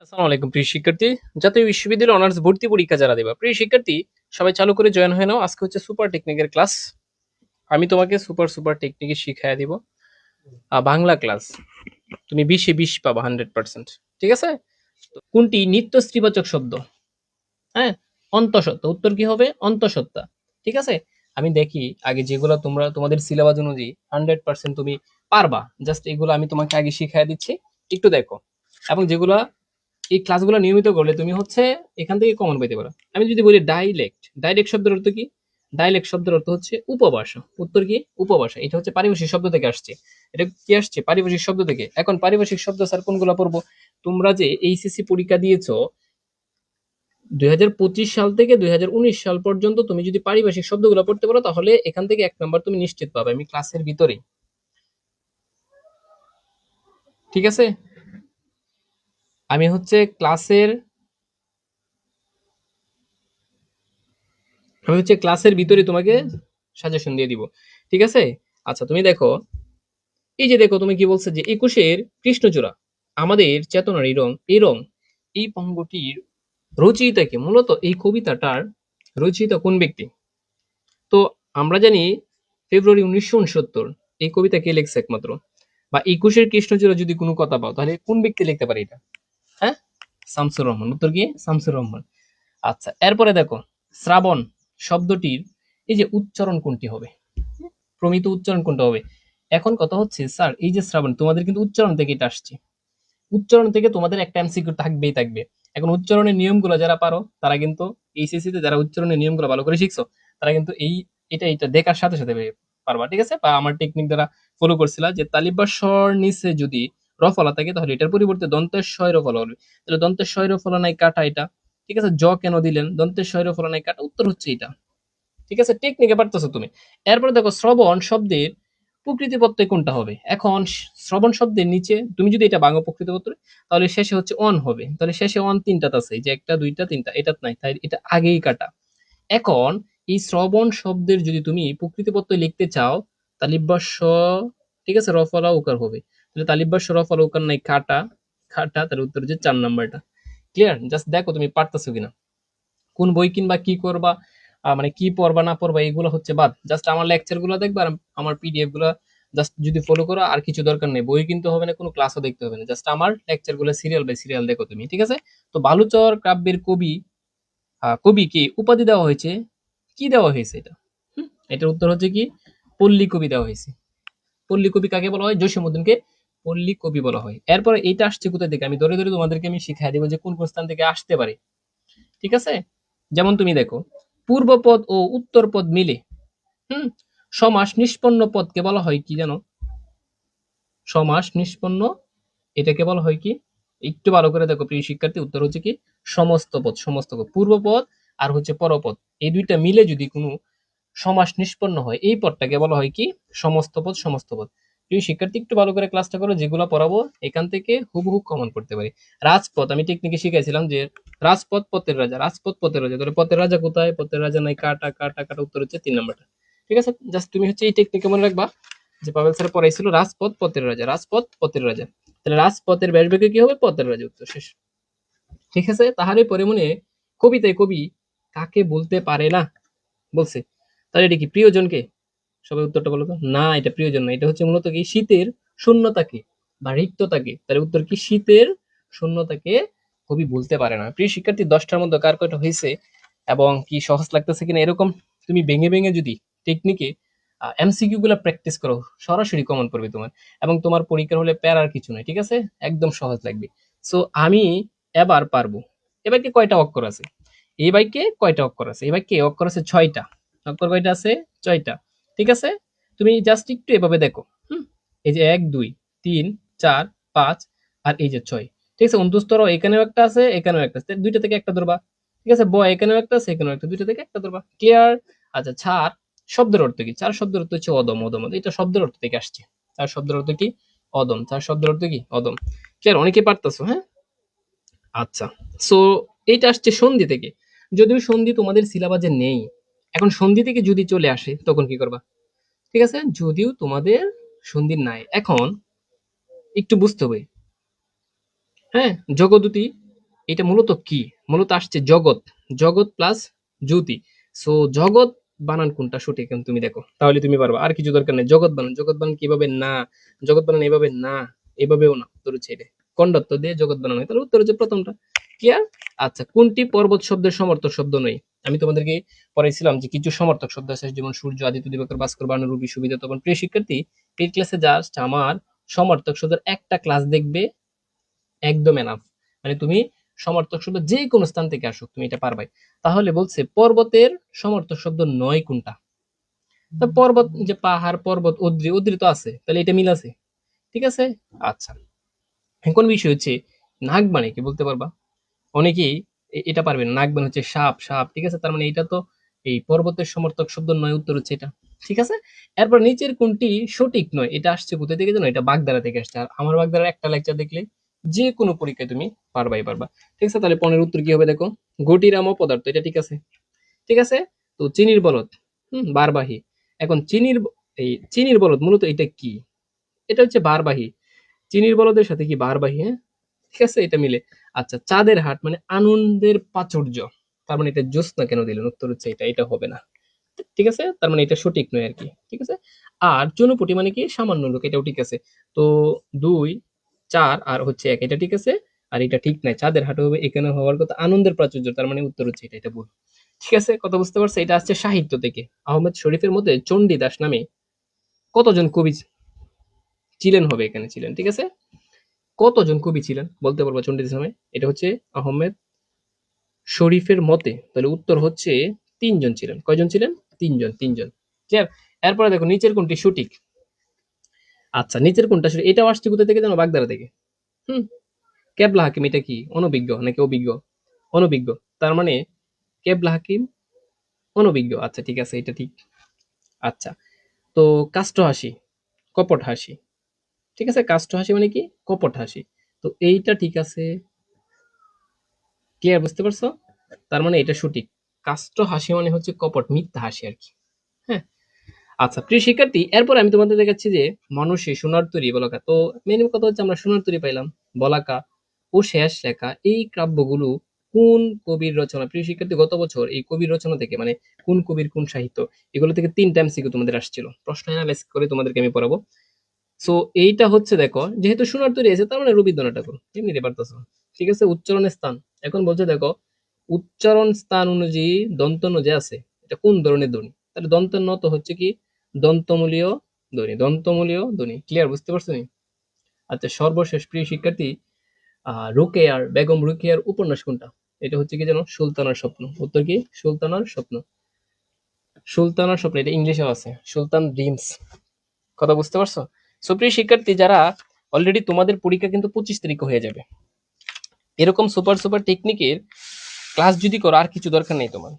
আসসালামু আলাইকুম প্রিয় শিক্ষার্থী। জাতীয় বিশ্ববিদ্যালয়ে অনার্স ভর্তি পরীক্ষা যারা দেবা, প্রিয় শিক্ষার্থী সবাই চালু করে জয়েন হয়ে নাও। আজকে হচ্ছে সুপার টেকনিকের ক্লাস। আমি তোমাকে সুপার সুপার টেকনিকে শিখাইয়া দিব। বাংলা ক্লাস তুমি 20-20 পাবা 100%। ঠিক আছে? কোনটি নিত্য স্ত্রীবাচক শব্দ? হ্যাঁ, অন্তঃসত্ত্বা। উত্তর কি হবে? অন্তঃসত্ত্বা। ঠিক আছে? আমি দেখি আগে যেগুলো তোমরা তোমাদের সিলেবাস অনুযায়ী 100% তুমি পারবা, জাস্ট এগুলো আমি তোমাকে আগে শিখাইয়া দিচ্ছি, একটু দেখো। এবং যেগুলা এই ক্লাসগুলো নিয়মিত করলে তুমি হচ্ছে এখান থেকে কমন পেতে পারো। আমি যদি বলি ডাইলেক্ট, ডাইলেক্ট শব্দের অর্থ কি? ডাইলেক্ট শব্দের অর্থ হচ্ছে উপভাষা। উত্তর কি? উপভাষা। এটা হচ্ছে পারিভাষিক শব্দ থেকে আসছে। এটা কি আসছে? পারিভাষিক শব্দ থেকে। এখন পারিভাষিক শব্দ স্যার কোনগুলো পড়বো? তোমরা যে এইচএসসি পরীক্ষা দিয়েছো 2025 সাল থেকে 2019 সাল পর্যন্ত, তুমি যদি পারিভাষিক শব্দগুলো পড়তে পারো তাহলে এখান থেকে 1 নাম্বার তুমি নিশ্চিত পাবে, আমি ক্লাসের ভিতরেই। ঠিক আছে? আমি হচ্ছে ক্লাসের ভিতরে তোমাকে সাজেশন দিয়ে দিব। ঠিক আছে? আচ্ছা, তুমি দেখো, এই যে দেখো তুমি কি বলছে যে 21-এর কৃষ্ণচূড়া আমাদের চেতনার এই রং এই পঙ্গটির রচয়িতাকে, মূলত এই কবিতাটার রচয়িতা কোন ব্যক্তি? তো আমরা জানি ফেব্রুয়ারি 1969 এই কবিতা কে লিখছে একমাত্র? বা 21-এর কৃষ্ণচূড়া যদি কোনো কথা পাও তাহলে কোন ব্যক্তি লিখতে পারে এটা? হ্যাঁ, শামসুর রহমান। উত্তর কি? শামসুর রহমান। আচ্ছা, এরপরে দেখো, শ্রাবণ শব্দটির এই যে উচ্চারণ কোনটি হবে? প্রমিত উচ্চারণ কোনটা হবে? এখন কথা হচ্ছে স্যার, এই যে শ্রাবণ তোমাদের কিন্তু উচ্চারণ থেকে এটা আসছে। উচ্চারণ থেকে তোমাদের একটা এমসিকিউ থাকবেই থাকবে। এখন উচ্চারণের নিয়মগুলো যারা পারো তারা কিন্তু এইচএসসি তে যারা উচ্চারণের নিয়মগুলো ভালো করে শিখছো তারা কিন্তু এটা দেখার সাথে সাথে পারবা। ঠিক আছে? বা আমার টেকনিক দ্বারা ফলো করছিলা যে তালিব বা স্বর নিচে যদি রফলা থাকে তাহলে এটার পরিবর্তে দন্তের স্বয় রফলা হবে। তাহলে দন্তের স্বয় রফলা নাই কাটা এটা। ঠিক আছে? জ কেন দিলেন? দন্তের স্বয় রফলা নাই কাটা, উত্তর হচ্ছে এটা। ঠিক আছে? টেকনিকে পারতেছো তুমি। এরপরে দেখো, শ্রবণ শব্দের প্রকৃতি প্রত্যয় কোনটা হবে? এখন শ্রবণ শব্দের নিচে তুমি যদি এটা ভাঙো প্রকৃতি প্রত্যয়, তাহলে শেষে হচ্ছে অন হবে। তাহলে শেষে অন তিনটাতে আছে, এই যে একটা দুইটা তিনটা, এটাত নাই, তাই এটা আগেই কাটা। এখন এই শ্রবণ শব্দের যদি তুমি প্রকৃতি প্রত্যয় লিখতে চাও, তালিব্বাস, ঠিক আছে, রফলা উকার হবে। তাহলে তালিব্বাস রফলা উকার নাই, কাটা। কাটা, তাহলে উত্তর হচ্ছে 4 নাম্বারটা। ক্লিয়ার? জাস্ট দেখো তুমি পারতেছো কিনা। কোন বই কিনবা, কি করবা, মানে কি পড়বা না পড়বা এগুলো হচ্ছে বাদ। জাস্ট আমার লেকচার গুলো দেখবা আর আমার পিডিএফ গুলো জাস্ট যদি ফলো করো, আর কিছু দরকার নেই। বই কিনতে হবে না, কোনো ক্লাসও দেখতে হবে না, জাস্ট আমার লেকচার গুলো সিরিয়াল বাই সিরিয়াল দেখো তুমি। ঠিক আছে? তো বালুচর কাব্যের কবি কি উপাধি দেওয়া হয়েছে? কি দেওয়া হয়েছে এটা? এটার উত্তর হচ্ছে কি? পল্লী কবি দেওয়া হয়েছে। পল্লী কবি কাকে বলা হয়? জসীমউদ্দিনকে পল্লী কবি বলা হয়। এরপরে এইটা আসছে কোথা থেকে? আমি ধরে ধরে তোমাদেরকে আমি শিখাই দেবো যে কোন কোন স্থান থেকে আসতে পারে। ঠিক আছে? যেমন তুমি দেখো, পূর্বপদ ও উত্তর পদ মিলে হুম সমাস নিষ্পন্ন পদকে বলা হয় কি জানো? সমাস নিষ্পন্ন, এটাকে বলা হয় কি? একটু ভালো করে দেখো প্রিয় শিক্ষার্থী, উত্তর হচ্ছে কি? সমস্ত পদ। সমস্ত পদ, পূর্বপদ আর হচ্ছে পরপদ, এই দুইটা মিলে যদি কোনো সমাস নিষ্পন্ন হয় এই পদটাকে বলা হয় কি? সমস্ত পদ। সমস্ত পদ। প্রিয় শিক্ষার্থী, একটু ভালো করে ক্লাসটা করো, যেগুলো পড়াবো এখান থেকে হুবহু কমন করতে পারি। রাজপথ আমি টেকনিকে শিখাইছিলাম যে রাজপথ পথের রাজা, রাজপথ পথের রাজা, তাহলে পথের রাজা কোথায়? পথের রাজা নাই, কাটা কাটা কাটা, উত্তর হচ্ছে 3 নাম্বারটা। ঠিক আছে? জাস্ট তুমি হচ্ছে এই টেকনিকে মনে রাখবা যে পাবেল স্যার পড়াইছিল রাজপথ পথের রাজা, রাজপথ পথের রাজা। তাহলে রাজপথের ব্যাসবেগে কি হবে? পথের রাজা, উত্তর শেষ। ঠিক আছে? তাহারে পরে মনে কবিতায় কবি কাকে বলতে পারে না বলছে? তাহলে এটা কি প্রিয়জনকে? সবাই উত্তরটা বলো তো। না, এটা প্রিয়জন না, এটা হচ্ছে মূলত কি শীতের শূন্যতাকে বা রিক্ততাকে। তাহলে উত্তর কি? শীতের শূন্যতাকে কবি বলতে পারে না। প্রিয় শিক্ষার্থী, 10টার মধ্যে কার কয়টা হয়েছে এবং কি সহজ লাগতেছে কিনা এরকম তুমি ভেঙে ভেঙে যদি টেকনিকে এমসিকিউ গুলা প্র্যাকটিস করো, সরাসরি কমন পড়বে তোমার। এবং তোমার পরীক্ষার হলে প্যারার কিছু নাই। ঠিক আছে? একদম সহজ লাগবে। সো আমি এবার পারবো। এবার কি কয়টা অক্ষর আছে? এই বাইকে কয়টা অক্ষর আছে? এই বাইকে অক্ষর আছে 6টা। অক্ষর কয়টা আছে? 6টা। ঠিক আছে? তুমি জাস্ট একটু এভাবে দেখো। হুম এই যে 1 2 3 4 5 আর এই যে 6। ঠিক আছে? অন্তস্তর এখানেও একটা আছে, এখানেও একটা আছে, দুইটা থেকে একটা ধরবা। ঠিক আছে? ব এখানেও একটা আছে, এখানেও একটা, দুইটা থেকে একটা ধরবা। ক্লিয়ার? আচ্ছা, ছাড় শব্দের অর্থ কি? চার শব্দের অর্থ হচ্ছে অদম। অদম এটা শব্দের অর্থ থেকে আসছে। চার শব্দের অর্থ কি? অদম। চার শব্দের অর্থ কি? অদম। ক্লিয়ার? অনেকে পারতেছো, হ্যাঁ? আচ্ছা, সো এইটা আসছে সন্ধি থেকে। যদিও সন্ধি তোমাদের সিলেবাসে নেই, এখন সন্ধি থেকে যদি চলে আসে তখন কি করবা? ঠিক আছে? যদিও তোমাদের সন্ধি নাই, এখন একটু বুঝতে হবে। হ্যাঁ, জগদ্যুতি এটা মূলত কি? মূলত আসছে জগৎ, জগৎ প্লাস জ্যোতি। সো জগৎ বানান কোনটা সঠিক এখন তুমি দেখো, তাহলে তুমি পারবা। আর কিছু দরকার নেই। জগৎ বানান, জগৎ বানান কিভাবে? না, জগৎ বানান এভাবে না, এভাবেও না। উত্তর হচ্ছে এটা। কন্ডাক্ট দিয়ে জগৎ বানানো হয়, তাহলে উত্তর হচ্ছে প্রথমটা। ক্লিয়ার? আচ্ছা, কোনটি পর্বত শব্দের সমর্থক শব্দ নয়? আমি তোমাদেরকে পড়াইছিলাম যে কিছু সমর্থক শব্দ আছে, যেমন সূর্য, আদিত্য, দিবাকর, ভাস্কর, বানর, রবি, সুবিধা। তখন প্রিয় শিক্ষার্থী, এই ক্লাসে জাস্ট আমার সমর্থক শব্দের একটা ক্লাস দেখবে, একদম এনাফ। মানে তুমি সমর্থক শব্দ যে কোনো স্থান থেকে আসুক, তুমি এটা পারবাই। তাহলে বলছে পর্বতের সমর্থক শব্দ নয় কোনটা? তা পর্বত, যে পাহাড়, পর্বত, অদ্রি, অদ্রি তো আছে, তাহলে এটা মিল আছে। ঠিক আছে? আচ্ছা, এখন বিষয় হচ্ছে নাগ মানে কি বলতে পারবা? অনেকেই এটা পারবে না। নাগ মানে হচ্ছে সাপ, সাপ। ঠিক আছে, তার মানে এটা তো এই পর্বতের সমর্থক শব্দ নয়, উত্তর হচ্ছে এটা। ঠিক আছে? এরপর নিচের কোনটি সঠিক নয়? এটা আসছে কোথা থেকে জানো? এটা বাগধারা থেকে আসছে। আর আমার বাগধারার একটা লেকচার দেখলে যে কোনো পরীক্ষায় তুমি পারবাই পারবা। ঠিক আছে, তাহলে পনের উত্তর কি হবে দেখো? গঠিরাম পদার্থ, এটা ঠিক আছে। ঠিক আছে, তো চিনির বলদ, বারবাহী। এখন এই চিনির বলদ মূলত এটা কি? এটা হচ্ছে বারবাহী। চিনির বলদের সাথে কি বারবাহী? হ্যাঁ, ঠিক আছে, এটা মিলে। আচ্ছা, চাঁদের হাট মানে আনন্দের প্রাচুর্য, তার মানে এটা জ্যোৎস্না কেন দিলেন? উত্তর হচ্ছে এটা, এটা হবে না। ঠিক আছে, তার মানে এটা সঠিক নয় আর কি। ঠিক আছে, আর চুনোপুঁটি মানে কি? সামান্য লোক, এটাও ঠিক আছে। তো 2, 4 আর হচ্ছে 1, এটা ঠিক আছে। আর এটা ঠিক নাই, চাঁদের হাট হবে, এখানে হওয়ার কথা আনন্দের প্রাচুর্য, তার মানে উত্তর হচ্ছে এটা, এটা ভুল। ঠিক আছে, কথা বুঝতে পারছো? এটা আসছে সাহিত্য থেকে। আহমেদ শরীফের মধ্যে চণ্ডীদাস নামে কতজন কবি ছিলেন হবে, এখানে ছিলেন। ঠিক আছে, কতজন কবি ছিলেন বলতে পারবো চণ্ডীদাস নামে? এটা হচ্ছে আহমেদ শরীফের মতে, তাহলে উত্তর হচ্ছে 3 জন ছিলেন। কয়জন ছিলেন? 3 জন, 3 জন। ক্লিয়ার? এরপরে দেখো নিচের কোনটি সঠিক? আচ্ছা, নিচের কোনটা সঠিক? এটাও আসছে কোথা থেকে জানো? বাগধারা থেকে। হুম, কেবলা হাকিম এটা কি অনভিজ্ঞ নাকি অভিজ্ঞ? অনভিজ্ঞ, তার মানে কেবলা হাকিম অনভিজ্ঞ। আচ্ছা ঠিক আছে, এটা ঠিক। আচ্ছা, তো কাষ্ঠ হাসি, কপট হাসি। ঠিক আছে, কাষ্ঠ হাসি মানে কি? কপট হাসি। তো এইটা ঠিক আছে। ক্লিয়ার? বুঝতে পারছো? তার মানে এটা সঠিক। কাষ্ঠ হাসি মানে হচ্ছে কপট, মিথ্যা হাসি আর কি। হ্যাঁ, আচ্ছা প্রিয় শিক্ষার্থী, এরপর আমি তোমাদের দেখাচ্ছি যে মানুষে সোনার তরী বলাকা। তো মেন কথা হচ্ছে আমরা সোনার তরী পাইলাম, বলাকা ও শেষ লেখা, এই কাব্যগুলো কোন কবির রচনা? প্রিয় শিক্ষার্থী, গত বছর এই কবির রচনা থেকে, মানে কোন কবির কোন সাহিত্য, এগুলো থেকে 3 টাইম সিকিউ তোমাদের আসছিল। প্রশ্ন অ্যানালাইজ করে তোমাদেরকে আমি পড়াবো। সো এইটা হচ্ছে দেখো, যেহেতু সোনার তরী আছে, তার মানে রবীন্দ্রনাথ ঠাকুর, এমনিতে পারতেছো। ঠিক আছে, উচ্চারণের স্থান। এখন বলছে দেখো, উচ্চারণ স্থান অনুযায়ী দন্ত ন যে আছে, এটা কোন ধরনের ধ্বনি? তাহলে দন্ত ন তো হচ্ছে কি? দন্তমূলীয় ধ্বনি, দন্তমূলীয় ধ্বনি। ক্লিয়ার? বুঝতে পারছো নি? আচ্ছা, সর্বশেষ প্রিয় শিক্ষার্থী, রোকেয়ার, বেগম রোকেয়ার উপন্যাস কোনটা? এটা হচ্ছে কি জানো? সুলতানার স্বপ্ন। উত্তর কি? সুলতানার স্বপ্ন। সুলতানার স্বপ্ন, এটা ইংলিশেও আছে, সুলতান ড্রিমস। কথা বুঝতে পারছো? সো প্রিয় শিক্ষার্থী, যারা অলরেডি, তোমাদের পরীক্ষা কিন্তু 25 তারিখে হয়ে যাবে। এরকম সুপার সুপার টেকনিকের ক্লাস যদি করো, আর কিছু দরকার নেই তোমার।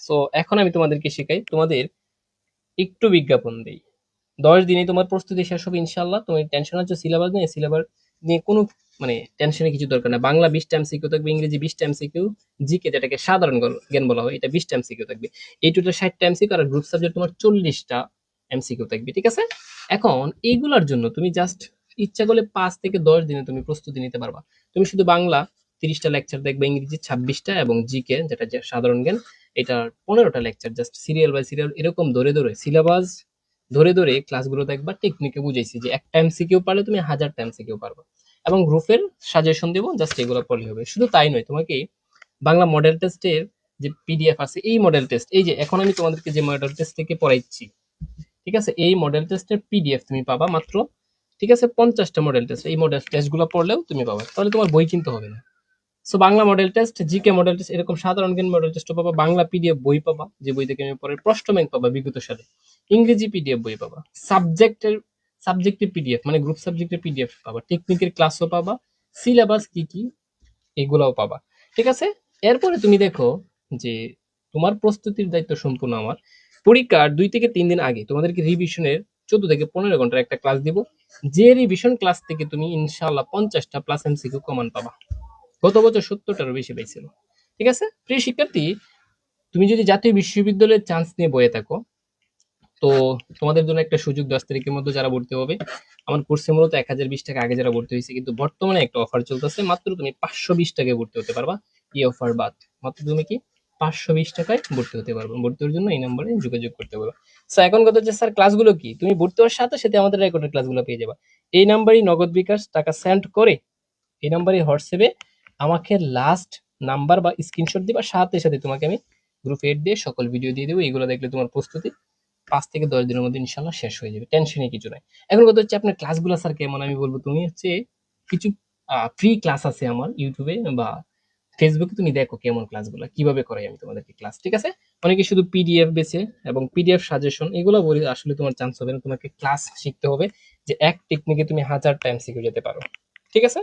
সো এখন আমি তোমাদেরকে শেখাই, তোমাদের একটু বিজ্ঞাপন দেই। 10 দিনে তোমার প্রস্তুতি শেষ হবে ইনশাল্লাহ। তুমি টেনশন হচ্ছে সিলেবাস নিয়ে, সিলেবাস নিয়ে কোনো মানে টেনশনের কিছু দরকার না। বাংলা 20 টাইম সিকিউ থাকবে, ইংরেজি 20 টাইম সিকিউ, জিকে যেটাকে সাধারণ জ্ঞান বলা হয়, এটা 20 টাইম সিকিউ থাকবে। এই টোটাল 60 টাইম সিকিউ, আর গ্রুপ সাবজেক্ট তোমার 40টা এমসিকিউ থাকবে। ঠিক আছে, এখন এইগুলোর জন্য তুমি জাস্ট ইচ্ছা করলে 5 থেকে 10 দিনে তুমি প্রস্তুতি নিতে পারবা। তুমি শুধু বাংলা 30টা লেকচার দেখবে, ইংরেজি 26টা, এবং জিকে যেটা যে সাধারণ জ্ঞান, এটা 15টা lecture, just serial by serial এরকম ধরে ধরে সিলেবাস ধরে ধরে ক্লাসগুলো দেখবা। টেকনিকে বুঝাইছি যে একটা এমসিকিউ পারলে তুমি 1000টা এমসিকিউ পারবা, এবং গ্রুপের সাজেশন দেবো, জাস্ট এগুলো পড়লে হবে। শুধু তাই নয়, তোমাকে বাংলা মডেল টেস্টের যে পিডিএফ আছে, এই মডেল টেস্ট, এই যে এখন আমি তোমাদেরকে যে মডেল টেস্ট থেকে পড়াইছি, ঠিক আছে, এই মডেল টেস্টের পিডিএফ তুমি পাবা মাত্র। ঠিক আছে, 50টা মডেল টেস্ট, এই মডেল টেস্টগুলো পড়লেও তুমি পাবা, তাহলে তোমার বই কিনতে হবে না। So Bangla model test, GK model test, এরকম সাধারণ জ্ঞান মডেল টেস্ট পাবা, বাংলা পিডিএফ বই পাবা, যে বই থেকে আমি পরে প্রশ্ন ব্যাংক পাবা বিগত সালে, ইংরেজি পিডিএফ বই পাবা, সাবজেক্টের পিডিএফ মানে গ্রুপ সাবজেক্টের পিডিএফ পাবা, টেকনিকের ক্লাসও পাবা, সিলেবাস কি কি এগুলাও পাবা। ঠিক আছে, এরপরে তুমি দেখো যে তোমার প্রস্তুতির দায়িত্ব সম্পূর্ণ আমার। পরীক্ষার 2 থেকে 3 দিন আগে তোমাদেরকে রিভিশনের 14 থেকে 15 ঘন্টার একটা ক্লাস দিব, যে রিভিশন ক্লাস থেকে তুমি ইনশাআল্লাহ 50টা প্লাস এমসিকিউ কমন পাবা। গত বছর 70টারও বেশি পাইছিল। ঠিক আছে প্রিয় শিক্ষার্থী, তুমি যদি জাতীয় বিশ্ববিদ্যালয়ের চান্স নিয়ে বয়ে থাকো, তো তোমাদের জন্য একটা সুযোগ, 10 তারিখের মধ্যে যারা ভর্তি হবে, আমার কোর্সে মূলত 1020 টাকা আগে যারা ভর্তি হয়েছে, কিন্তু বর্তমানে একটা অফার চলতেছে, মাত্র তুমি 520 টাকায় ভর্তি হতে পারবা। এই অফার বাদ মাত্র তুমি কি 520 টাকায় ভর্তি হতে পারবে। ভর্তি হওয়ার জন্য এই নাম্বারে যোগাযোগ করতে পারবে। স্যার এখন কথা হচ্ছে, স্যার ক্লাসগুলো কি? তুমি ভর্তি হওয়ার সাথে সাথে আমাদের রেকর্ডের ক্লাসগুলো পেয়ে যাবা। এই নাম্বারই নগদ বিকাশ টাকা সেন্ড করে, এই নাম্বারে হোয়াটসঅ্যাপে আমাকে লাস্ট নাম্বার বা স্ক্রিনশট দিবা, সাথে সাথে তোমাকে আমি গ্রুপ এড দিয়ে সকল ভিডিও দিয়ে দেবো। এগুলো দেখলে তোমার প্রস্তুতি 5 থেকে 10 দিনের মধ্যে ইনশাল্লাহ শেষ হয়ে যাবে, টেনশনে কিছু নাই। এখন কথা হচ্ছে আপনার ক্লাসগুলো স্যার কেমন, আমি বলবো তুমি হচ্ছে কিছু ফ্রি ক্লাস আছে আমার ইউটিউবে বা ফেসবুকে, তুমি দেখো কেমন ক্লাসগুলো কিভাবে করাই আমি তোমাদেরকে ক্লাস, ঠিক আছে? অনেকে শুধু পিডিএফ বেছে এবং পিডিএফ সাজেশন এগুলো বলি, আসলে তোমার চান্স হবে না। তোমাকে ক্লাস শিখতে হবে যে এক টেকনিকে তুমি 1000 টাইম শিখে যেতে পারো, ঠিক আছে?